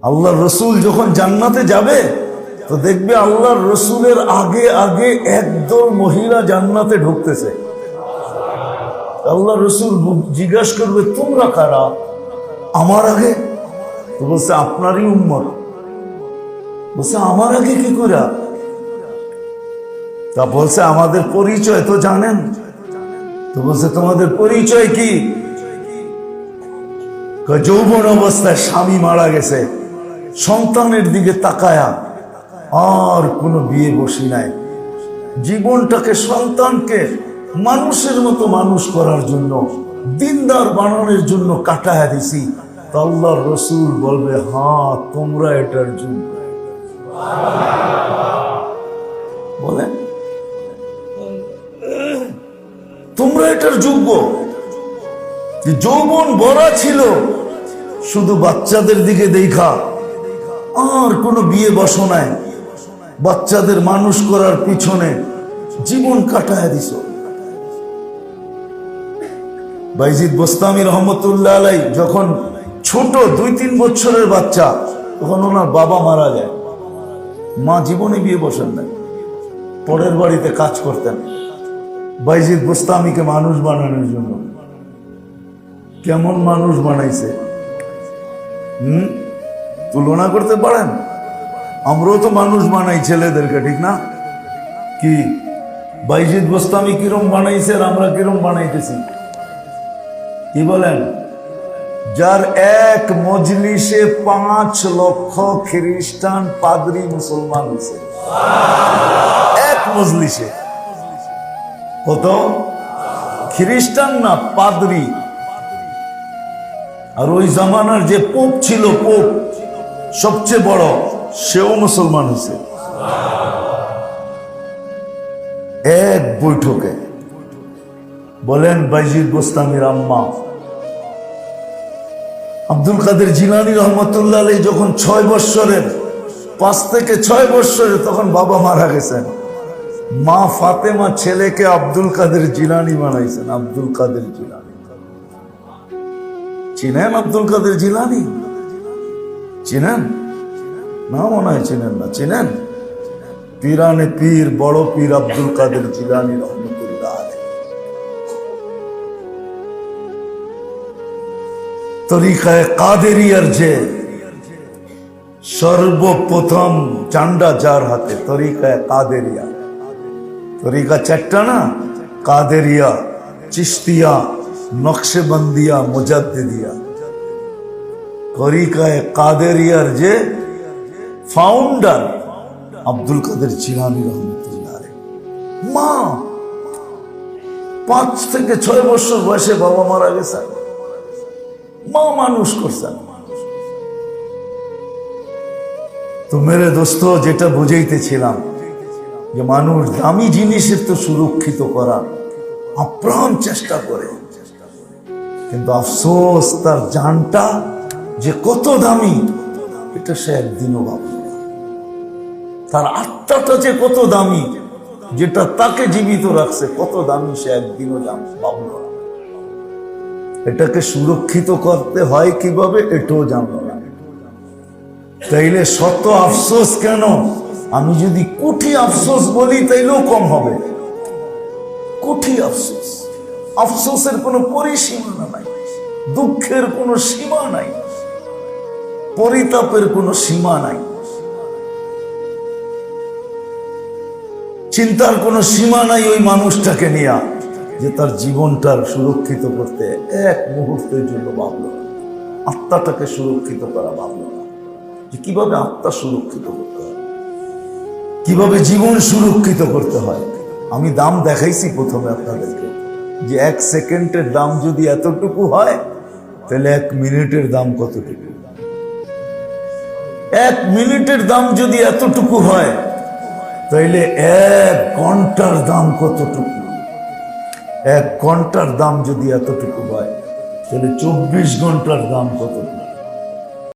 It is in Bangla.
আল্লাহর রসুল যখন জান্নাতে যাবে তো দেখবে আল্লাহর রসুলের আগে আগে একদল মহিলা জান্নাতে ঢুকতেছে। আল্লাহ রসুল জিজ্ঞাসা করবে, তোমরা কারা আমার আগে? তো বলছে, আপনারই উম্মত। বলছে, আমার আগে কি করে? তা বলছে, আমাদের পরিচয় তো জানেন। তো বলছে, তোমাদের পরিচয় কি? যৌবন অবস্থায় স্বামী মারা গেছে, সন্তানের দিকে তাকায়া আর কোনো বিয়ে বসি নাই, জীবনটাকে সন্তানকে মানুষের মতো মানুষ করার জন্য, দিনদার বানানোর জন্য কাটায়া দিছি। তো আল্লাহর রসুল বলবে, হ্যাঁ তোমরা এটার জন্য। বলেন, তোমরা এটার যোগ্য। যে যৌবন ভরা ছিল শুধু বাচ্চাদের দিকে দেখা, আর কোনো বিয়ে বসো নাই, বাচ্চাদের মানুষ করার পিছনে জীবন কাটায় দিছ। বাইজিদ বোস্তামি রহমতুল্লাহ আলাই যখন ছোট 2-3 বছরের বাচ্চা, তখন ওনার বাবা মারা যায়। মা জীবনে বিয়ে বসেন নাই, পরের বাড়িতে কাজ করতেন বাইজিদ বোস্তামিকে মানুষ বানানোর জন্য। কেমন মানুষ বানাইছে তুলনা করতে পারেন? আমরাও তো মানুষ বানাই ছেলেদেরকে, ঠিক না? কি বাইজিদ বোস্তামি কিরম বানাইছে আর আমরা কিরম বানাইতেছি? কি বলেন? যার এক মজলিসে 5 লক্ষ খ্রিস্টান পাদ্রী মুসলমান হয়েছে, এক মজলিসে। কত? খ্রিস্টান না, পাদ্রী। আর ওই জামানার যে পোপ ছিল, পোপ সবচেয়ে বড়, সেও মুসলমান হয়েছে এক বৈঠকে। বলেন, বাইজিদ বোস্তামির আম্মা আব্দুল কাদের জিলানী রহমতুল্লাহ আলাইহি যখন 6 বৎসরের, 5 থেকে 6 বৎসরের, তখন বাবা মারা গেছেন। মা ফাতেমা ছেলেকে আব্দুল কাদের জিলানী বানাইছেন। আব্দুল কাদের জিলানী চিনেন? আব্দুল কাদের জিলানী চিনেন না? মনে হয় চিনেন না। চিনেন? পীরানে পীর, বড় পীর আব্দুল কাদের জিলানী রহমতুল্লাহ আলাইহি। তরিকায়ে কাদেরিয়ার যে সর্বপ্রথম চান্ডা যার হাতে, তরিকায়ে কাদেরিয়া। তরিকা 4টা না? কাদেরিয়া, চিশতিয়া, নকশবন্দিয়া, মুজাদ্দিদিয়া। তরিকায়ে কাদেরিয়ার যে ফাউন্ডার আব্দুল কাদের জিলানী রহমতুল্লাহ আলাইহি। মা 5 থেকে 6 বছর বয়সে বাবা মারা গেছে, মা মানুষ করছেন। তো মেরে দোস্ত, যেটা বুঝাইতেছিলাম যে মানুষ দামি জিনিসের তো সুরক্ষিত করার আপ্রাণ চেষ্টা করে, কিন্তু আফসোস তার জানটা যে কত দামি এটা সে একদিনও ভাবল না। তার আত্মাটা যে কত দামি, যেটা তাকে জীবিত রাখছে, কত দামি সে একদিনও ভাবল না। এটাকে সুরক্ষিত করতে হয় কিভাবে, এটাও জানল না। তাইলে শত আফসোস কেন? আমি যদি কোটি আফসোস বলি তাইলেও কম হবে। কোটি আফসোস, আফসোসের কোনো পরিসীমা নাই, দুঃখের কোনো সীমা নাই, পরিতাপের কোনো সীমা নাই, চিন্তার কোনো সীমা নাই ওই মানুষটাকে নিয়ে, যে তার জীবনটার সুরক্ষিত করতে এক মুহূর্তের জন্য ভাবল না, আত্মাটাকে সুরক্ষিত করা ভাবল না, যে কিভাবে আত্মা সুরক্ষিত করতে হয়, কিভাবে জীবন সুরক্ষিত করতে হয়। আমি দাম দেখাইছি প্রথমে আপনাদেরকে, যে 1 সেকেন্ডের দাম যদি এতটুকু হয়, তাহলে 1 মিনিটের দাম কতটুকু? 1 মিনিটের দাম যদি এতটুকু হয়, তাইলে 1 ঘন্টার দাম কতটুকু? 1 ঘন্টার দাম যদি এতটুকু হয়, তাহলে 24 ঘন্টার দাম কতটুকু?